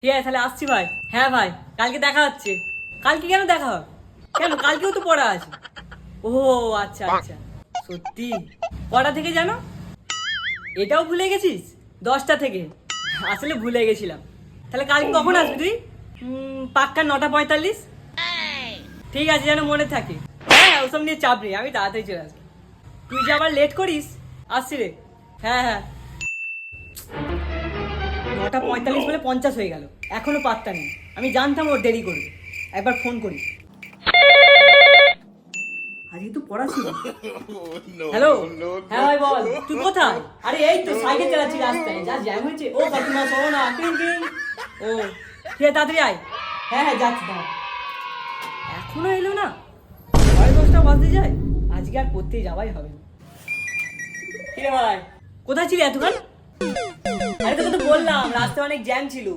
ঠিক আছে তাহলে আসছি ভাই। হ্যাঁ ভাই, কালকে দেখা হচ্ছে। কালকে কেন দেখা হবে? কেন, কালকেও তো পড়া আছে। ও আচ্ছা আচ্ছা, সত্যি? কটা থেকে জানো? এটাও ভুলে গেছিস? 10টা থেকে? আসলে ভুলে গেছিলাম। তাহলে কালকে কখন আসবি তুই? পাক্কা 9:45। ঠিক আছে, যেন মনে থাকে। হ্যাঁ হ্যাঁ, ওসব নিয়ে চাপ নেই, আমি তাড়াতাড়ি চলে আসবো। তুই যে আবার লেট করিস। আসছি রে। হ্যাঁ হ্যাঁ। 9:45 বলে 50 হয়ে গেল, এখনো পাত্তা নেই। আমি জানতাম ওর দেরি করবে। একবার ফোন করি। আজকে তো পড়া ছিল। হ্যালো। হ্যাঁ ভাই বল, তুই কোথায়? আরে এই তো সাইকেল চালাচ্ছি রাস্তায়, যা জ্যাম হয়েছে। ও কাকিমা শোনো না, টিং টিং। ও ঠিক আছে, তাড়াতাড়ি আয়। হ্যাঁ হ্যাঁ যাচ্ছি, দাঁড়া। এখনো এলো না? 10:30 বাজতে যায়। আজকে আর পড়তে যাওয়াই হবে না। কিরে ভাই, কোথায় ছিলি এতক্ষণ? আরে তোকে তো বললাম রাস্তায় অনেক জ্যাম ছিল।